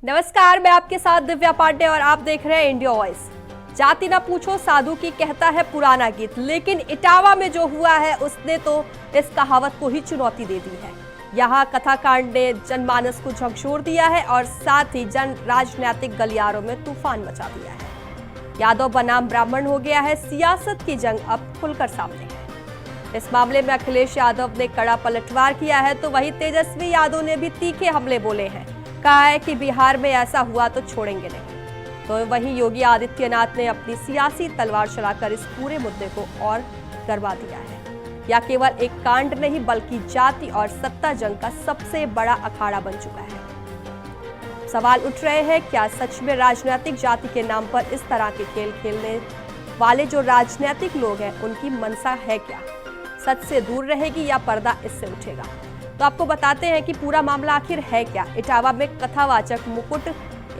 नमस्कार, मैं आपके साथ दिव्या पांडे और आप देख रहे हैं इंडिया वॉइस। जाति ना पूछो साधु की कहता है पुराना गीत, लेकिन इटावा में जो हुआ है उसने तो इस कहावत को ही चुनौती दे दी है। यहाँ कथाकांड ने जनमानस को झकझोर दिया है और साथ ही जन राजनीतिक गलियारों में तूफान मचा दिया है। यादव बनाम ब्राह्मण हो गया है, सियासत की जंग अब खुलकर सामने है। इस मामले में अखिलेश यादव ने कड़ा पलटवार किया है, तो वहीं तेजस्वी यादव ने भी तीखे हमले बोले हैं। कहा है कि बिहार में ऐसा हुआ तो छोड़ेंगे नहीं। तो वहीं योगी आदित्यनाथ ने अपनी सियासी तलवार चलाकर इस पूरे मुद्दे को और गरबा दिया है। यह केवल एक कांड नहीं बल्कि जाति और सत्ता जंग का सबसे बड़ा अखाड़ा बन चुका है। सवाल उठ रहे हैं, क्या सच में राजनीतिक जाति के नाम पर इस तरह के खेल खेलने वाले जो राजनीतिक लोग हैं उनकी मंशा है क्या? सच से दूर रहेगी या पर्दा इससे उठेगा? तो आपको बताते हैं कि पूरा मामला आखिर है क्या। इटावा में कथावाचक मुकुट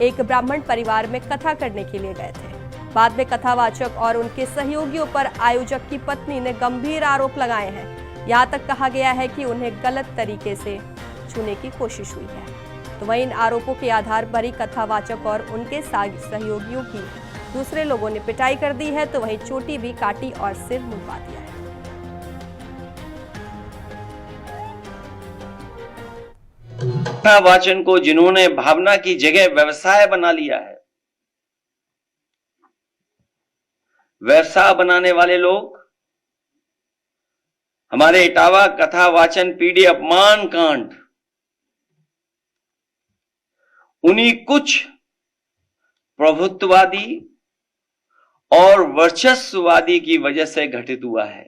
एक ब्राह्मण परिवार में कथा करने के लिए गए थे। बाद में कथावाचक और उनके सहयोगियों पर आयोजक की पत्नी ने गंभीर आरोप लगाए हैं। यहां तक कहा गया है कि उन्हें गलत तरीके से छूने की कोशिश हुई है। तो वहीं इन आरोपों के आधार पर ही कथावाचक और उनके सहयोगियों की दूसरे लोगों ने पिटाई कर दी है, तो वहीं चोटी भी काटी और सिर मुंडवा दिया है। वाचन को जिन्होंने भावना की जगह व्यवसाय बना लिया है, व्यवसाय बनाने वाले लोग हमारे इटावा कथा वाचन पीढ़ी अपमान कांड उन्हीं कुछ प्रभुत्ववादी और वर्चस्ववादी की वजह से घटित हुआ है।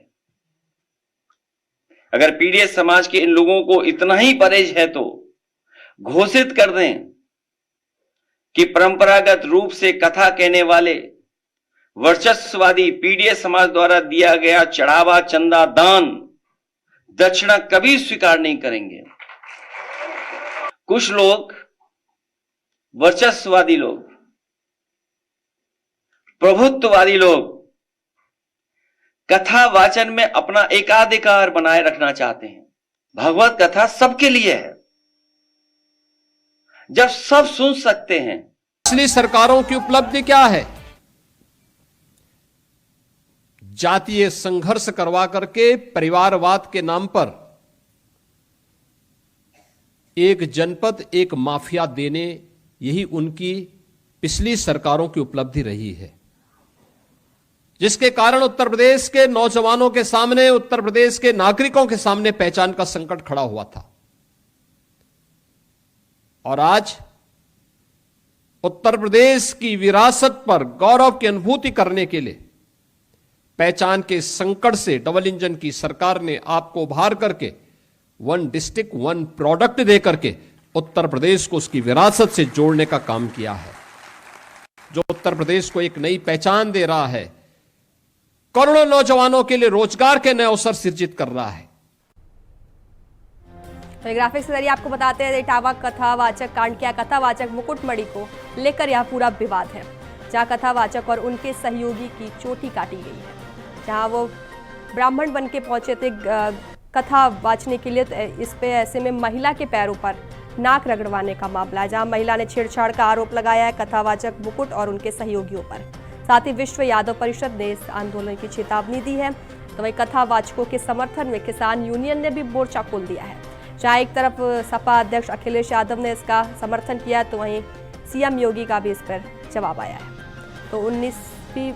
अगर पीड़ित समाज के इन लोगों को इतना ही परहेज है तो घोषित कर दें कि परंपरागत रूप से कथा कहने वाले वर्चस्ववादी पीड़ित समाज द्वारा दिया गया चढ़ावा, चंदा, दान, दक्षिणा कभी स्वीकार नहीं करेंगे। कुछ लोग, वर्चस्ववादी लोग, प्रभुत्ववादी लोग कथा वाचन में अपना एकाधिकार बनाए रखना चाहते हैं। भगवत कथा सबके लिए है। जब सब सुन सकते हैं। पिछली सरकारों की उपलब्धि क्या है? जातीय संघर्ष करवा करके परिवारवाद के नाम पर एक जनपद, एक माफिया देने, यही उनकी पिछली सरकारों की उपलब्धि रही है, जिसके कारण उत्तर प्रदेश के नौजवानों के सामने, उत्तर प्रदेश के नागरिकों के सामने पहचान का संकट खड़ा हुआ था। और आज उत्तर प्रदेश की विरासत पर गौरव की अनुभूति करने के लिए पहचान के संकट से डबल इंजन की सरकार ने आपको उभार करके वन डिस्ट्रिक्ट वन प्रोडक्ट दे करके उत्तर प्रदेश को उसकी विरासत से जोड़ने का काम किया है, जो उत्तर प्रदेश को एक नई पहचान दे रहा है, करोड़ों नौजवानों के लिए रोजगार के नए अवसर सृजित कर रहा है। तो ग्राफिक्स के जरिए आपको बताते हैं इटावा कथावाचक कांड क्या। कथावाचक मुकुटमणि को लेकर यह पूरा विवाद है, जहां कथावाचक और उनके सहयोगी की चोटी काटी गई है। जहां वो ब्राह्मण बन के पहुंचे थे कथा वाचने के लिए, इस पे ऐसे में महिला के पैरों पर नाक रगड़वाने का मामला है, जहां महिला ने छेड़छाड़ का आरोप लगाया है कथावाचक मुकुट और उनके सहयोगियों पर। साथ ही विश्व यादव परिषद ने इस आंदोलन की चेतावनी दी है। तो वहीं कथावाचकों के समर्थन में किसान यूनियन ने भी मोर्चा खोल दिया है। जहां एक तरफ सपा अध्यक्ष अखिलेश यादव ने इसका समर्थन किया, तो वहीं सीएम योगी का भी इस पर जवाब आया है। तो 19वीं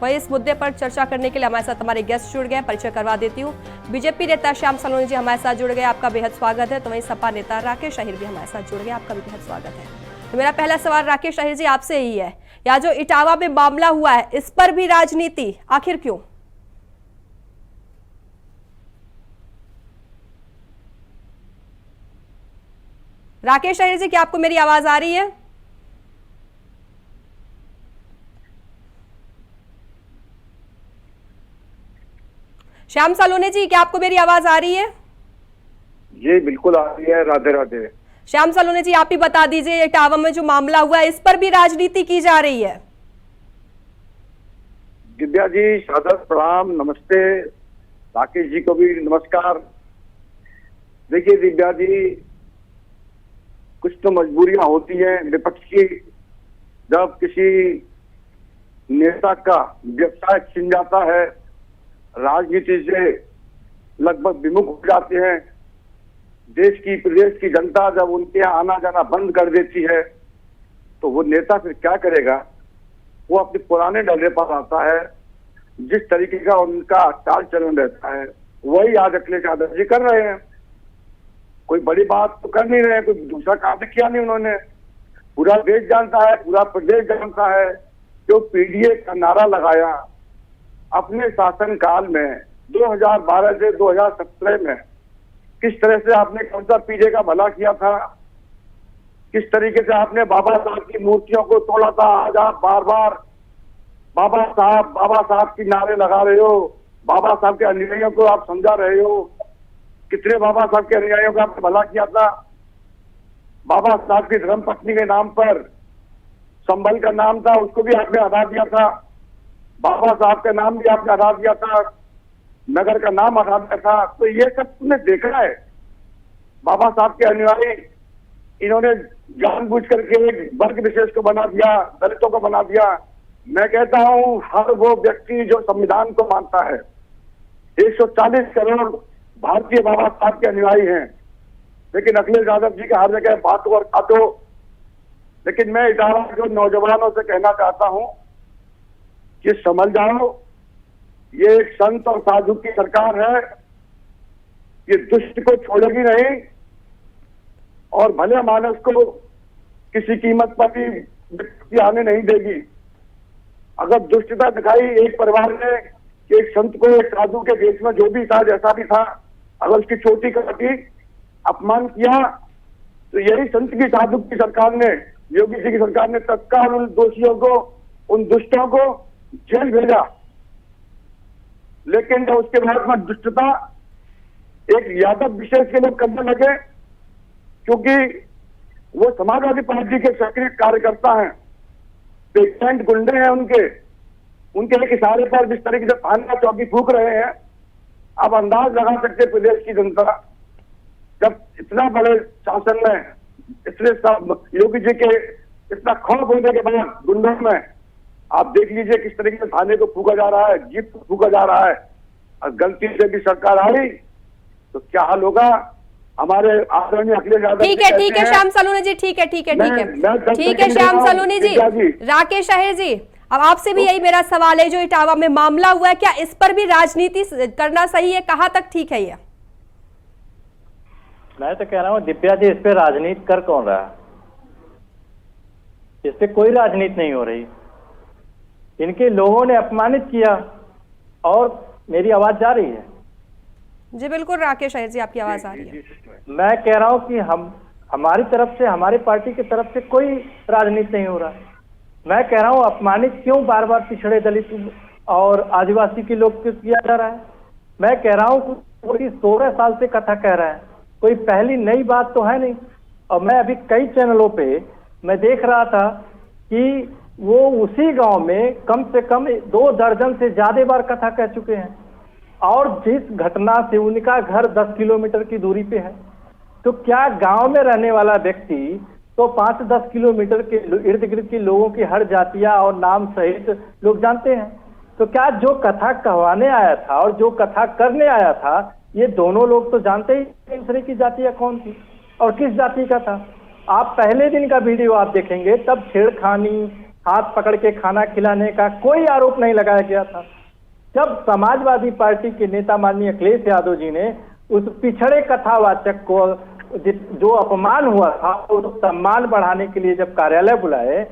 वही इस मुद्दे पर चर्चा करने के लिए हमारे साथ हमारे गेस्ट जुड़ गए। परिचय करवा देती हूँ। बीजेपी नेता श्याम सलोनी जी हमारे साथ जुड़ गए, आपका बेहद स्वागत है। तो वहीं सपा नेता राकेश अहिर भी हमारे साथ जुड़ गए, आपका भी बेहद स्वागत है। तो मेरा पहला सवाल राकेश अहिर जी आपसे ही है, या जो इटावा में मामला हुआ है इस पर भी राजनीति, आखिर क्यों? राकेश अहिर जी, क्या आपको मेरी आवाज आ रही है? श्याम सलोनी जी, क्या आपको मेरी आवाज आ रही है? जी बिल्कुल आ रही है। राधे राधे। श्याम सलोनी जी, आप ही बता दीजिए, इटावा में जो मामला हुआ है इस पर भी राजनीति की जा रही है? दिव्या जी सादर प्रणाम, नमस्ते। राकेश जी को भी नमस्कार। देखिए दिव्या जी, तो मजबूरियां होती हैं विपक्ष की। जब किसी नेता का व्यवसाय छिन जाता है, राजनीति से लगभग विमुख हो जाते हैं, देश की प्रदेश की जनता जब उनके यहाँ आना जाना बंद कर देती है, तो वो नेता फिर क्या करेगा? वो अपने पुराने डरे पर आता है। जिस तरीके का उनका चाल चलन रहता है वही आज अखिलेश यादव जी कर रहे हैं। कोई बड़ी बात तो कर नहीं रहे हैं, कोई दूसरा काम तो किया नहीं उन्होंने। पूरा देश जानता है, पूरा प्रदेश जानता है, जो पीडीए का नारा लगाया अपने शासनकाल में 2012 से 2017 में, किस तरह से आपने कौन सा पीडीए का भला किया था, किस तरीके से आपने बाबा साहब की मूर्तियों को तोड़ा था। आज आप बार बार बाबा साहब की नारे लगा रहे हो, बाबा साहब के अनुयायियों को आप समझा रहे हो। कितने बाबा साहब के अनुयायियों का आपने भला किया था? बाबा साहब की धर्म पत्नी के नाम पर संबल का नाम था, उसको भी आपने हटा दिया था। बाबा साहब का नाम भी आपने हटा दिया था, नगर का नाम हटा दिया था। तो ये सब तुमने देखा है। बाबा साहब के अनुयायी इन्होंने जानबूझ करके एक वर्ग विशेष को बना दिया, दलितों को बना दिया। मैं कहता हूं हर वो व्यक्ति जो संविधान को मानता है, 140 करोड़ भारतीय बाबा साहब के अनुयायी हैं, लेकिन अखिलेश यादव जी का हर जगह बातों और काटो। लेकिन मैं इटावा के नौजवानों से कहना चाहता हूं कि समझ जाओ, ये एक संत और साधु की सरकार है। ये दुष्ट को छोड़ेगी नहीं और भले मानस को किसी कीमत पर भी विपत्ति आने नहीं देगी। अगर दुष्टता दिखाई एक परिवार ने कि एक संत को, एक साधु के देश में जो भी था, जैसा भी था, अगर उसकी चोटी काटी, अपमान किया, तो यही संत की साधु की सरकार ने, योगी जी की सरकार ने तत्काल उन दोषियों को, उन दुष्टों को जेल भेजा। लेकिन जब उसके बाद में दुष्टता एक यादव विशेष के लोग करने लगे, क्योंकि वो समाजवादी पार्टी के सक्रिय कार्यकर्ता हैं, पेटेंट गुंडे हैं, उनके एक इशारे पर जिस तरीके से थाना चौकी फूंक रहे हैं, आप अंदाज लगा सकते प्रदेश की जनता, जब इतना बड़े शासन में, इतने सब योगी जी के इतना खौफ होने के बाद गुंडों में, आप देख लीजिए किस तरीके से थाने को फूका जा रहा है, जीप को फूका जा रहा है। और गलती से भी सरकार आई तो क्या हाल होगा? हमारे आदरणीय अखिलेश यादव। ठीक है श्याम सलूनी जी, ठीक है श्याम सलूनी जी। राकेश अहिर जी, अब आपसे भी यही मेरा सवाल है, जो इटावा में मामला हुआ है, क्या इस पर भी राजनीति करना सही है? कहां तक ठीक है ये? मैं तो कह रहा हूँ दिव्या जी, इस पे राजनीति कर कौन रहा है? इस पे कोई राजनीति नहीं हो रही। इनके लोगों ने अपमानित किया। और मेरी आवाज जा रही है? जी बिल्कुल राकेश अहिर जी, आपकी आवाज आ रही है। मैं कह रहा हूं कि हमारी तरफ से, हमारी पार्टी की तरफ से कोई राजनीति नहीं हो रहा। मैं कह रहा हूं अपमानित क्यों बार बार पिछड़े दलित और आदिवासी के लोग को किया जा रहा है? मैं कह रहा हूं कोई 16 साल से कथा कह रहा है, कोई पहली नई बात तो है नहीं। और मैं अभी कई चैनलों पे मैं देख रहा था कि वो उसी गांव में कम से कम 2 दर्जन से ज्यादा बार कथा कह चुके हैं, और जिस घटना से उनका घर 10 किलोमीटर की दूरी पे है। तो क्या गांव में रहने वाला व्यक्ति तो 5-10 किलोमीटर के इर्द गिर्द के लोगों की हर जातियां और नाम सहित लोग जानते हैं? तो क्या जो कथा कहवाने आया था और जो कथा करने आया था, ये दोनों लोग तो जानते ही दूसरे की जातियां कौन थी और किस जाति का था? आप पहले दिन का वीडियो आप देखेंगे, तब छेड़खानी, हाथ पकड़ के खाना खिलाने का कोई आरोप नहीं लगाया गया था। जब समाजवादी पार्टी के नेता माननीय अखिलेश यादव जी ने उस पिछड़े कथावाचक को, जो अपमान हुआ था, उसको सम्मान बढ़ाने के लिए जब कार्यालय बुलाए,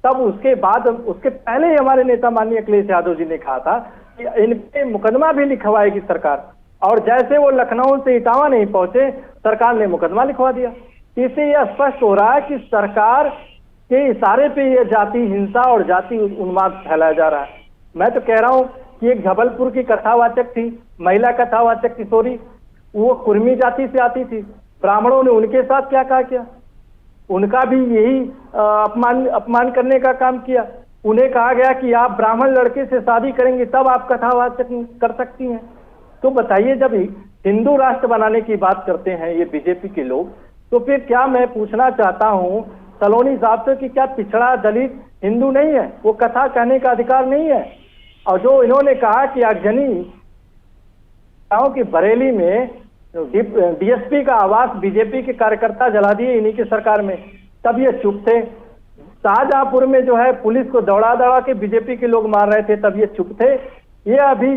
तब उसके बाद, उसके पहले ही हमारे नेता माननीय अखिलेश यादव जी ने कहा था कि इन पे मुकदमा भी लिखवाएगी सरकार। और जैसे वो लखनऊ से इटावा नहीं पहुंचे, सरकार ने मुकदमा लिखवा दिया। इससे यह स्पष्ट हो रहा है कि सरकार के इशारे पे यह जाति हिंसा और जाति उन्माद फैलाया जा रहा है। मैं तो कह रहा हूं कि एक जबलपुर की कथावाचक थी, महिला कथावाचक किशोरी, वो कुर्मी जाति से आती थी। ब्राह्मणों ने उनके साथ क्या कहा किया? उनका भी यही अपमान करने का काम किया। उन्हें कहा गया कि आप ब्राह्मण लड़के से शादी करेंगे तब आप कथावाचक कर सकती हैं। तो बताइए, जब हिंदू राष्ट्र बनाने की बात करते हैं ये बीजेपी के लोग, तो फिर क्या मैं पूछना चाहता हूँ सलोनी साहब से कि क्या पिछड़ा दलित हिंदू नहीं है? वो कथा कहने का अधिकार नहीं है? और जो इन्होंने कहा कि अगजनी कि बरेली में डीएसपी का आवास बीजेपी के कार्यकर्ता जला दिए इन्हीं की सरकार में, तब ये चुप थे। शाहजहांपुर में जो है पुलिस को दौड़ा दौड़ा के बीजेपी के लोग मार रहे थे, तब ये चुप थे। ये अभी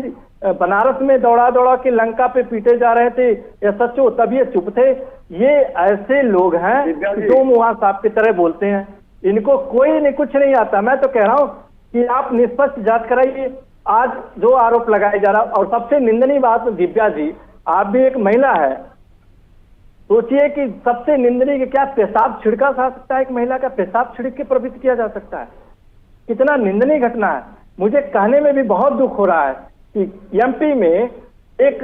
बनारस में दौड़ा दौड़ा के लंका पे पीटे जा रहे थे एसएचओ, तब ये चुप थे। ये ऐसे लोग हैं दो मुहा सांप की तरह बोलते हैं, इनको कोई नहीं कुछ नहीं आता। मैं तो कह रहा हूं कि आप निष्पक्ष जांच कराइए आज जो आरोप लगाए जा रहा। और सबसे निंदनीय बात, दिव्या जी आप भी एक महिला है, सोचिए कि सबसे निंदनीय कि क्या पेशाब छिड़का जा सकता है? एक महिला का पेशाब छिड़क के प्रवृत्त किया जा सकता है? कितना निंदनीय घटना है। मुझे कहने में भी बहुत दुख हो रहा है कि एमपी में एक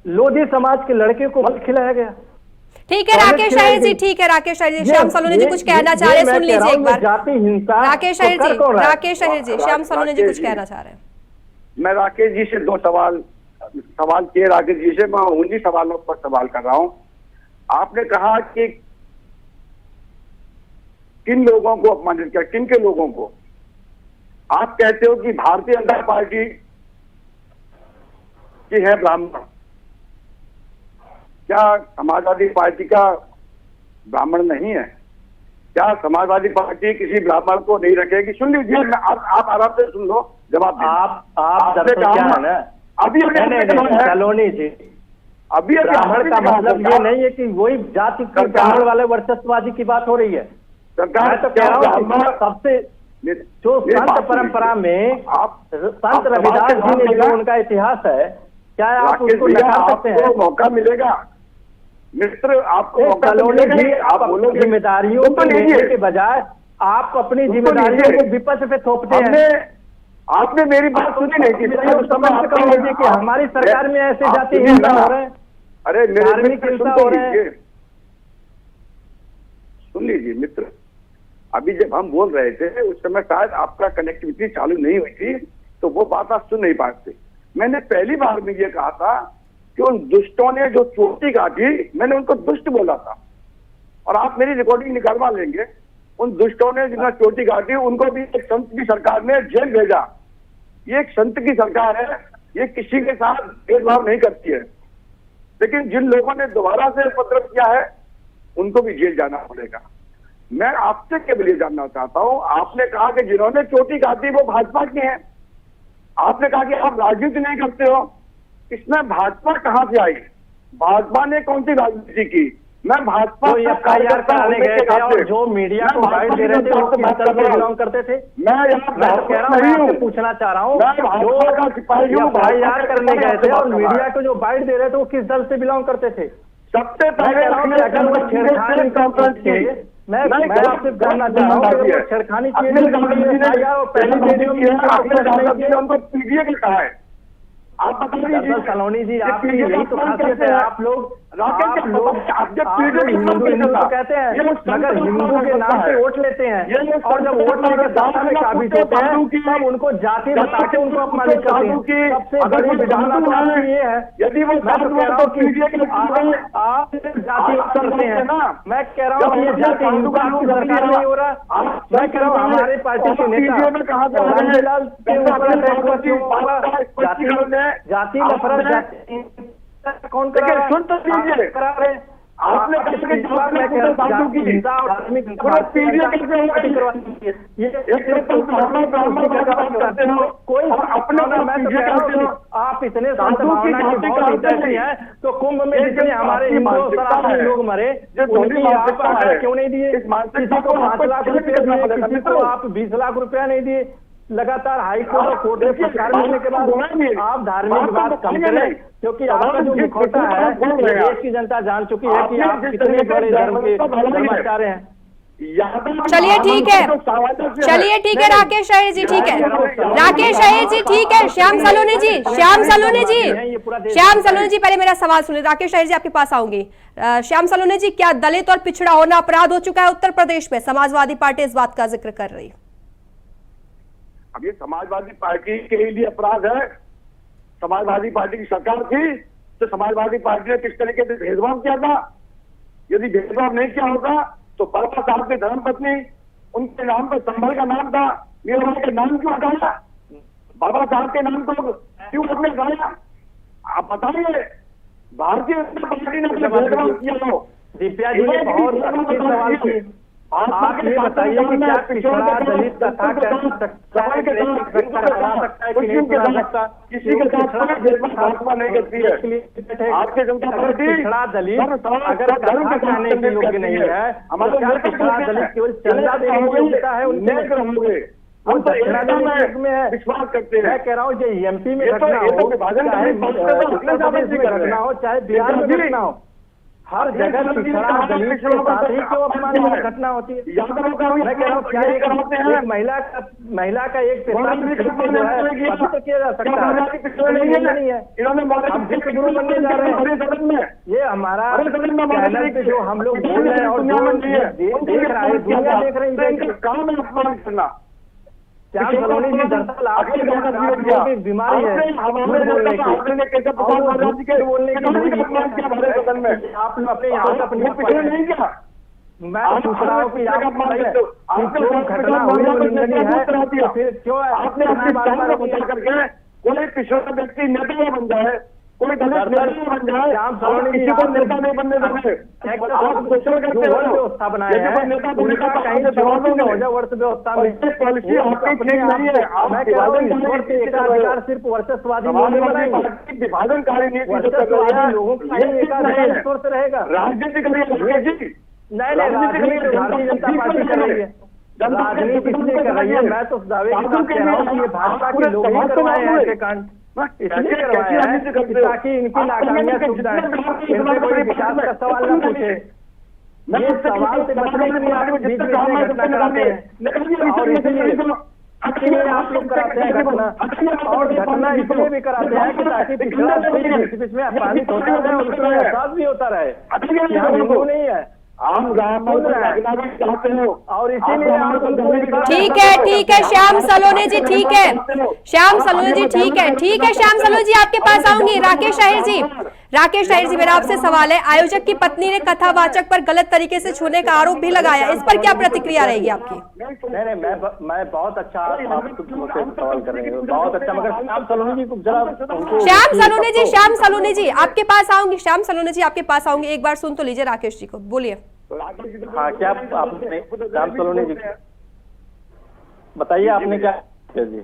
लोधी समाज के लड़के को मत खिलाया गया। ठीक है राकेश अहिर जी, ठीक है राकेश अहिर जी, श्याम सलोनी जी कुछ कहना चाह रहे हैं, सुन लीजिए एक बार। जाति हिंसा राकेश अहिर जी, राकेश अहिर जी, श्याम सलोनी जी कुछ कहना चाह रहे हैं। मैं राकेश जी से दो सवाल किए। राकेश जी से मैं उन्हीं सवालों पर सवाल कर रहा हूं। आपने कहा कि किन लोगों को अपमानित किया, किन के लोगों को? आप कहते हो कि भारतीय जनता पार्टी की है ब्राह्मण, क्या समाजवादी पार्टी का ब्राह्मण नहीं है? क्या समाजवादी पार्टी किसी ब्राह्मण को नहीं रखेगी? सुन लीजिए, आप आराम से सुन लो, जवाब आप दरअसल क्या है ना, अभी सलोनी जी, अभी ब्राह्मण का मतलब ये नहीं है कि वही जाति के ब्राह्मण वाले वर्चस्ववादी की बात हो रही है। सरकार तो कह रहा हूँ सबसे जो संत परंपरा में संत रविदास जी ने जो उनका इतिहास है, क्या आप उसको नकार सकते हैं? मौका मिलेगा मित्र, आपको सलोनी जी, आप अपनी जिम्मेदारियों को लेने के बजाय आप अपनी जिम्मेदारियों को विपक्ष पे थोपते हैं। आपने मेरी बात सुनी नहीं कि कि हमारी सरकार में ऐसे जाति हिंसा हो रहे हैं, अरे धार्मिक हिंसा हो रहे हैं। सुन लीजिए मित्र, अभी जब हम बोल रहे थे उस समय शायद आपका कनेक्टिविटी चालू नहीं हुई थी, तो वो बात आप सुन नहीं पाते। मैंने पहली बार में ये कहा था कि उन दुष्टों ने जो चोटी काटी, मैंने उनको दुष्ट बोला था, और आप मेरी रिकॉर्डिंग निकालवा लेंगे। उन दुष्टों ने जिन्होंने चोटी काटी उनको भी एक संत की सरकार ने जेल भेजा। ये एक संत की सरकार है, ये किसी के साथ भेदभाव नहीं करती है। लेकिन जिन लोगों ने दोबारा से उपद्रव किया है उनको भी जेल जाना पड़ेगा। मैं आपसे केवल ये जानना चाहता हूं, आपने कहा कि जिन्होंने चोटी काटी वो भाजपा के हैं, आपने कहा कि आप राजनीति नहीं करते हो। इसमें भाजपा कहां से आई? भाजपा ने कौन सी राजनीति की? मैं भाजपा तो एफआईआर कराने गए थे और जो मीडिया को गाइड दे रहे थे वो किस तरह से बिलोंग करते थे? मैं तो कह रहा हूँ, मैं आपसे पूछना चाह रहा हूँ, जो एफआईआर करने गए थे और मीडिया को जो गाइड दे रहे थे वो किस दल से बिलोंग करते थे? सबसे पहले अगर वो छेड़खानी कॉन्फ्रेंस की, मैं आपसे जानना चाह रहा हूँ कि छेड़खानी की उनको पीडीए का कहा है। आप बता दीजिए सलोनी जी, आपकी यही तो खासियत है, आप लोग हिंदू तो कहते हैं मगर हिंदू के नाम पे वोट लेते हैं, और जब वोट लेकर दादा में काबिज होते हैं तब उनको जाति बता के उनको अपमानित करते हैं। सबसे बड़ी विडंबना तो आपकी ये है, यदि वो मैं तो कह रहा हूँ कि आप जाति करते हैं, मैं कह रहा हूँ ये जाति हिंदू का आपकी सरकार नहीं हो रहा। मैं कह रहा हूँ हमारे पार्टी के नेता रामलाल जाति नफरत कौन करा रहा है? सुन तो लीजिए, आपने आप इतने संत भावना की बहुत ऐसी है तो कुंभ में जितने हमारे हिंदू सनातनी लोग मरे उनकी आप क्यों नहीं दिए? किसी को 5 लाख रुपए दिए, किसी को आप 20 लाख रुपया नहीं दिए। लगातार हाईकोर्ट और कोर्ट में सरकार मिलने के बाद आप धार्मिक बात कम करें, क्योंकि आपका जो मुखौटा है देश की जनता जान चुकी है कि आप कितने बड़े धर्म के धर्माचार्य हैं। चलिए ठीक है, चलिए ठीक है राकेश अहिर जी, ठीक है राकेश अहिर जी, ठीक है। श्याम सलोनी जी, श्याम सलोनी जी, श्याम सलोनी जी, पहले मेरा सवाल सुनिए। राकेश अहिर जी आपके पास आऊंगी। श्याम सलोनी जी, क्या दलित और पिछड़ा होना अपराध हो चुका है उत्तर प्रदेश में? समाजवादी पार्टी इस बात का जिक्र कर रही है। अब ये समाजवादी पार्टी के लिए अपराध है? समाजवादी पार्टी की सरकार थी तो समाजवादी पार्टी ने किस तरीके से भेदभाव किया था? यदि भेदभाव नहीं किया होता तो बाबा साहब की धर्मपत्नी उनके नाम पर संभल का नाम था, मीराबाई के नाम क्यों हटाया? बाबा साहब के नाम को क्यों आपने हटाया? आप बताइए, भारतीय जनता पार्टी ने अपने भेदभाव किया हो। दिव्या जी ने बहुत अच्छे सवाल किए। आप ये बताइए कि क्या पिछड़ा दलित कथा कर सकता है, करा सकता है कि नहीं करा सकता? किसी के साथ भाजपा नहीं करती है। आपकी जनता पार्टी पिछड़ा दलित अगर धर्म के कहने के योग्य नहीं है, हमारे क्या पिछड़ा दलित केवल चंदा देने की योग्यता है उनके होंगे? हम तो पिछड़ा दलित में है, विश्वास करते हैं। मैं कह रहा हूँ जो एमपी में घटना हो, चाहे उत्तर प्रदेश में घटना हो, चाहे बिहार में घटना हो, हर जगह पिछड़ा दलित के साथ ही क्यों अपमानजनक घटना होती है? मैं कह रहा हूँ क्या एक महिला का एक पेशा जो है पवित्र किया जा सकता है? नहीं है। हम विश्व गुरु बनने जा रहे हैं। ये हमारा चैनल पे जो हम लोग बोल रहे हैं और देख रहा है, दुनिया देख रही है, काम में अपमान करना। श्याम सलोनी जी दरअसल आपकी बीमारी है बोलने की, आप लोग अपने यहाँ से अपनी नहीं किया। मैं पूछ रहा हूँ कि आप जो घटना हुई वो निंदनीय है, तो फिर क्यों आपने अपनी बार करके कोई पिछड़ा व्यक्ति नेता बन जाए, कोई दलित नेता बन जाए, श्याम सलोनी किसी को नेता नहीं बनने देंगे। व्यवस्था बनाया है उनका कहीं चुनौती न हो जाए वर्ष व्यवस्था में। पॉलिसी आपकी ठीक नहीं है। मैं कह रहा हूँ ईश्वर के एकाधिकार सिर्फ वर्चस्वादी विभाजनकारी नीति वर्चस्वादी लोगों का ही एकाधिकार ईश्वर से रहेगा। राजनीति करिए नहीं, राजनीति भारतीय जनता पार्टी कर रही है। राजनीति इसलिए कर रही है, मैं तो दावे की बात कह रहा हूँ कि ये भाजपा के लोग ही करवाए हैं ऐसे कांड, इसलिए करवाया है ताकि इनकी नाकामियां छुप जाए, इनसे कोई विकास का सवाल न पूछे। ये सवाल से बचने के लिए आप बीच में घटना कराते हैं और इसीलिए आप लोग कराते हैं घटना, और घटना इसलिए भी कराते हैं कि ताकि पिछड़ा इसमें अपमानित होता रहे और उसका एहसास भी होता रहे कि हम हिंदू नहीं है, हम चाहते हो। और इसीलिए ठीक है श्याम सलोनी जी, ठीक है श्याम सलोनी जी, ठीक है श्याम सलोनी जी, आपके पास आऊंगी। राकेश अहिर जी, मेरा आपसे सवाल है, आयोजक की पत्नी ने कथावाचक पर गलत तरीके से छूने का आरोप भी लगाया, इस पर क्या प्रतिक्रिया रहेगी आपकी? नहीं, मैं बहुत अच्छा आप सवाल कर रहे हो, बहुत अच्छा, मगर श्याम सलोनी जी को जरा श्याम सलोनी जी आपके पास आऊंगी, श्याम सलोनी जी आपके पास आऊंगी, एक बार सुन तो लीजिए राकेश जी को, बोलिए। हाँ, क्या आपने श्याम सलोनी जी बताइए आपने क्या जी?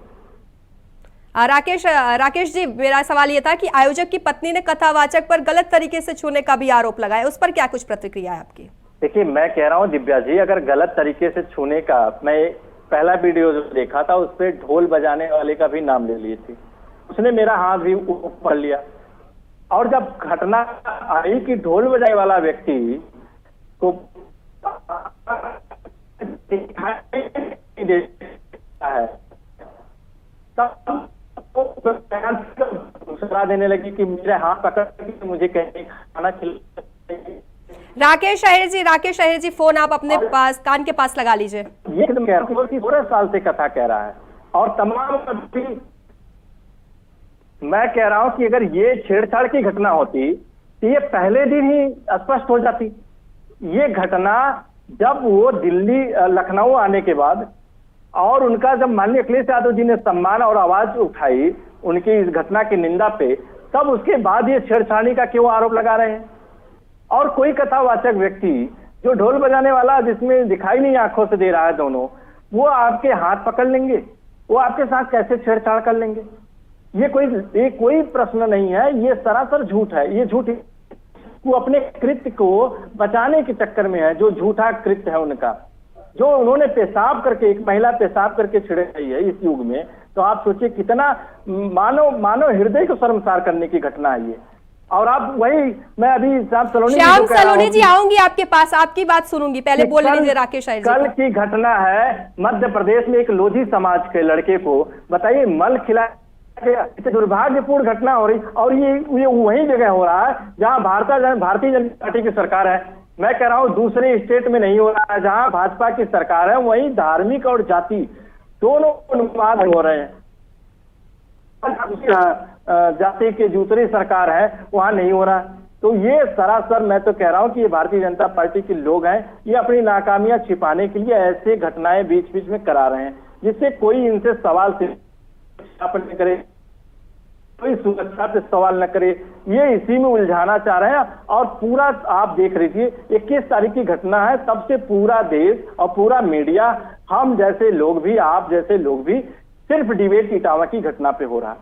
राकेश जी, मेरा सवाल ये था कि आयोजक की पत्नी ने कथावाचक पर गलत तरीके से छूने का भी आरोप लगाया, उस पर क्या कुछ प्रतिक्रिया है आपकी? देखिए, मैं कह रहा हूँ दिव्या जी, अगर गलत तरीके से छूने का, मैं पहला वीडियो जो देखा था उस पर ढोल बजाने वाले का भी नाम ले लिए थे, उसने मेरा हाथ भी पकड़ लिया, और जब घटना आई कि ढोल बजाने वाला व्यक्ति को है सलाह देने लगी कि मेरे हाथ पकड़ के मुझे कहीं खाना खिला। राकेश अहिर जी फोन आप अपने पास कान के पास लगा लीजिए। ये 16 साल से कथा कह रहा है और तमाम, मैं कह रहा हूं कि अगर ये छेड़छाड़ की घटना होती तो ये पहले दिन ही स्पष्ट हो जाती। ये घटना जब वो दिल्ली लखनऊ आने के बाद और उनका जब माननीय अखिलेश यादव जी ने सम्मान और आवाज उठाई उनकी इस घटना की निंदा पे, तब उसके बाद ये छेड़छाड़ी का क्यों आरोप लगा रहे हैं? और कोई कथावाचक व्यक्ति जो ढोल बजाने वाला जिसमें दिखाई नहीं आंखों से दे रहा है दोनों, वो आपके हाथ पकड़ लेंगे, वो आपके साथ कैसे छेड़छाड़ कर लेंगे? ये कोई प्रश्न नहीं है, ये सरासर झूठ है। ये झूठ वो अपने कृत्य को बचाने के चक्कर में है, जो झूठा कृत्य है उनका, जो उन्होंने पेशाब करके, एक महिला पेशाब करके छिड़ाई है इस युग में, तो आप सोचिए कितना मानव हृदय को शर्मसार करने की घटना है ये। और आप वही, मैं अभी श्याम सलोनी जी आऊंगी आपके पास, आपकी बात सुनूंगी, पहले बोल लीजिए राकेश अहिर जी। कल की घटना है मध्य प्रदेश में, एक लोधी समाज के लड़के को बताइए मल खिला, दुर्भाग्यपूर्ण घटना हो रही, और ये वही जगह हो रहा है जहां भारतीय जनता पार्टी की सरकार है। मैं कह रहा हूं दूसरे स्टेट में नहीं हो रहा है, जहां भाजपा की सरकार है वहीं धार्मिक और जाति दोनों उन्माद हो रहे हैं। जाति की दूसरी सरकार है वहां नहीं हो रहा। तो ये सरासर मैं तो कह रहा हूं कि ये भारतीय जनता पार्टी के लोग हैं, ये अपनी नाकामियां छिपाने के लिए ऐसे घटनाएं बीच बीच में करा रहे हैं, जिससे कोई इनसे सवाल से न करे, कोई सुरक्षा पे सवाल न करे, ये इसी में उलझाना चाह रहे हैं। और पूरा आप देख लीजिए 21 तारीख की घटना है, तब से पूरा देश और पूरा मीडिया, हम जैसे लोग भी, आप जैसे लोग भी, सिर्फ डिबेट इटावा की घटना पे हो रहा है।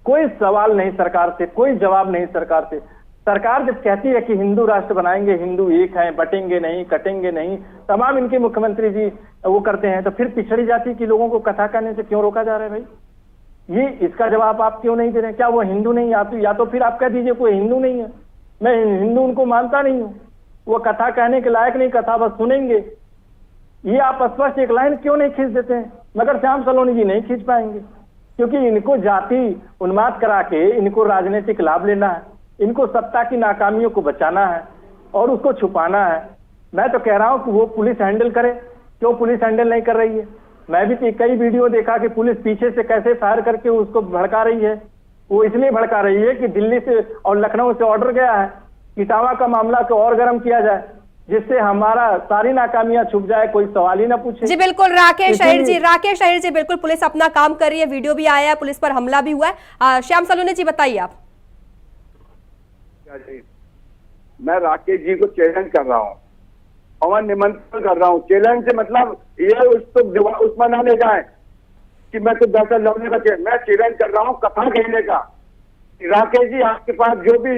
कोई सवाल नहीं सरकार से, कोई जवाब नहीं सरकार से। सरकार जब कहती है कि हिंदू राष्ट्र बनाएंगे, हिंदू एक हैं, बटेंगे नहीं, कटेंगे नहीं, तमाम इनके मुख्यमंत्री जी वो करते हैं, तो फिर पिछड़ी जाति के लोगों को कथा कहने से क्यों रोका जा रहा है भाई? ये इसका जवाब आप क्यों नहीं दे रहे हैं? क्या वो हिंदू नहीं? या तो फिर आप कह दीजिए कोई हिंदू नहीं है, मैं हिंदू उनको मानता नहीं हूं, वो कथा कहने के लायक नहीं, कथा बस सुनेंगे। ये आप स्पष्ट एक लाइन क्यों नहीं खींच देते हैं? मगर श्याम सलोनी जी नहीं खींच पाएंगे, क्योंकि इनको जाति उन्माद करा के इनको राजनीतिक लाभ लेना है, इनको सत्ता की नाकामियों को बचाना है और उसको छुपाना है। मैं तो कह रहा हूं कि वो पुलिस हैंडल करे, क्यों पुलिस हैंडल नहीं कर रही है? मैं भी कई वीडियो देखा कि पुलिस पीछे से कैसे फायर करके उसको भड़का रही है। वो इसलिए भड़का रही है कि दिल्ली से और लखनऊ से ऑर्डर गया है कि इटावा का मामला को और गर्म किया जाए, जिससे हमारा सारी नाकामियां छुप जाए, कोई सवाल ही ना पूछे। जी बिल्कुल राकेश अहिर जी, बिल्कुल पुलिस अपना काम कर रही है, वीडियो भी आया है, पुलिस पर हमला भी हुआ है। श्याम सलोनी जी बताइए आप। मैं राकेश जी को चैलेंज कर रहा हूँ और निमंत्रण कर रहा हूँ। चैलेंज से मतलब ये उसमें ना ले जाए कि मैं तो दरअसल लड़ने का, मैं चैलेंज कर रहा हूँ कथा कहने का। राकेश जी, आपके पास जो भी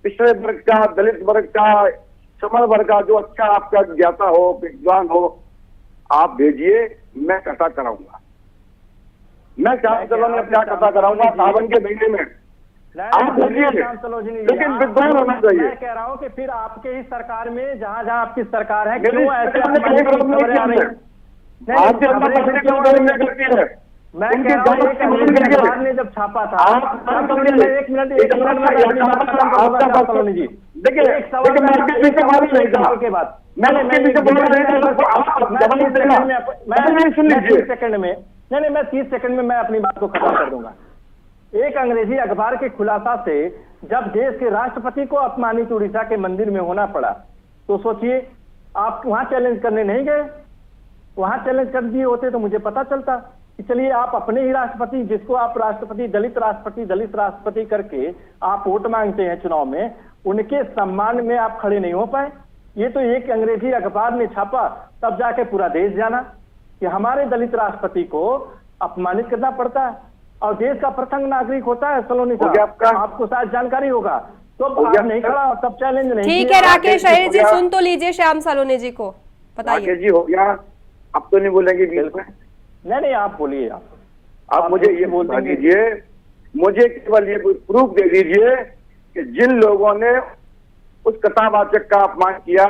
पिछड़े वर्ग का, दलित वर्ग का, समर वर्ग का जो अच्छा आपका ज्ञाता हो, विद्वान हो, आप भेजिए, मैं कथा कराऊंगा। मैं श्याम सलोनी अपना कथा कराऊंगा सावन के महीने में। आप बोलिए, लेकिन विद्वान होना चाहिए। मैं कह रहा हूँ कि फिर आपके ही सरकार में, जहाँ जहाँ आपकी सरकार है, क्यों ऐसे खबरें आ रही हैं? मैं कह रहा हूँ एक अखबार ने जब छापा था, एक मिनट जी, देखिए एक सवाल के बाद मैं 30 सेकंड में मैं अपनी बात को खत्म कर दूंगा। एक अंग्रेजी अखबार के खुलासा से जब देश के राष्ट्रपति को अपमानित उड़ीसा के मंदिर में होना पड़ा, तो सोचिए आप वहां चैलेंज करने नहीं गए। वहां चैलेंज कर दिए होते तो मुझे पता चलता कि चलिए आप अपने ही राष्ट्रपति, जिसको आप राष्ट्रपति, दलित राष्ट्रपति करके आप वोट मांगते हैं चुनाव में, उनके सम्मान में आप खड़े नहीं हो पाए। ये तो एक अंग्रेजी अखबार ने छापा, तब जाके पूरा देश जाना कि हमारे दलित राष्ट्रपति को अपमानित करना पड़ता है और देश का प्रथम नागरिक होता है सलोनी साहब, आपको शायद जानकारी होगा। तो आप नहीं खड़ा, तब चैलेंज नहीं। ठीक है राकेश अहिर जी, सुन तो लीजिए श्याम सलोनी जी को, बताइए। राकेश जी हो गया, अब तो नहीं बोलेंगे बीच में? नहीं, आप बोलिए। आप मुझे ये बोल दीजिए, मुझे केवल ये प्रूफ दे दीजिए कि जिन लोगों ने उस कथावाचक का अपमान किया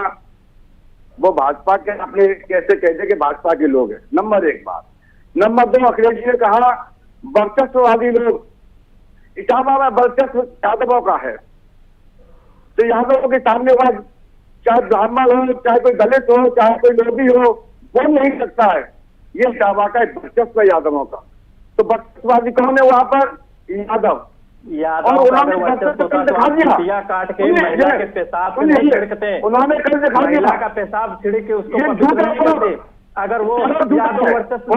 वो भाजपा के, अपने कैसे कहते कि भाजपा के लोग हैं। नंबर 1 बात। नंबर 2, अखिलेश जी ने कहा वर्चस्ववादी लोग, इटावा में वर्चस्व यादवों का है, तो यादवों के सामने वह चाहे ब्राह्मण हो, चाहे कोई दलित हो, चाहे कोई लोधी हो, बोल नहीं सकता है। ये इटावा का वर्चस्व यादवों का। तो वर्चस्ववादी कौन है वहां पर? यादव। और उन्होंने काट के महिला के पेशाब छिड़कते हैं, उन्होंने कल दिखा दिया महिला का पेशाब छिड़क के उसको, अगर वो यादव वर्चस्व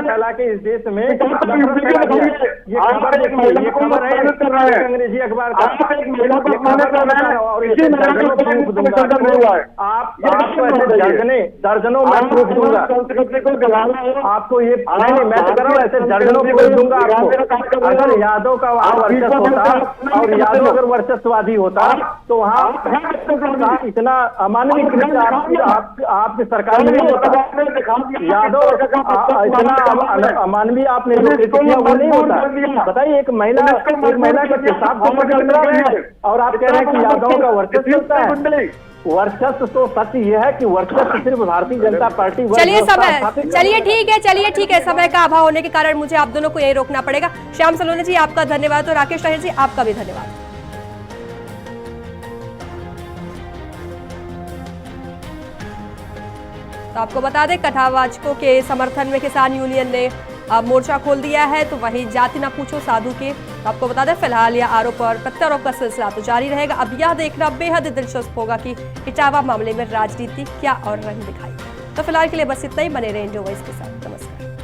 फैला के इस देश में ये खबर है अंग्रेजी अखबार का, और आपको ऐसे दर्जनों में प्रूफ दूंगा आपको। ये मैं तो कर रहा हूँ, ऐसे दर्जनों प्रूफ दूंगा आपको। अगर यादव का वहाँ वर्चस्व होता और यादव अगर वर्चस्ववादी होता तो वहाँ इतना अमानवीय आपकी सरकार में नहीं होता। यादव इतना अमानवीय आपने किया वो नहीं होता। बताइए, एक महिला के पेशाब को पकड़ रहे हैं और आप कह रहे हैं कि यादव का वर्चस्व होता है। वर्चस्व तो सत्य यह है कि वर्चस्व सिर्फ भारतीय जनता पार्टी। चलिए ठीक है, समय का अभाव होने के कारण मुझे आप दोनों को यही रोकना पड़ेगा। श्याम सलोनी जी आपका धन्यवाद और राकेश अहिर जी आपका भी धन्यवाद। तो आपको बता दें, कथावाचकों के समर्थन में किसान यूनियन ने अब मोर्चा खोल दिया है, तो वहीं जाति ना पूछो साधु के, तो आपको बता दें फिलहाल यह आरोप और प्रत्यारोप का सिलसिला तो जारी रहेगा। अब यह देखना बेहद दिलचस्प होगा कि इटावा मामले में राजनीति क्या और रंग दिखाई। तो फिलहाल के लिए बस इतना ही। बने रहे इंडिया वॉइस के साथ। नमस्कार।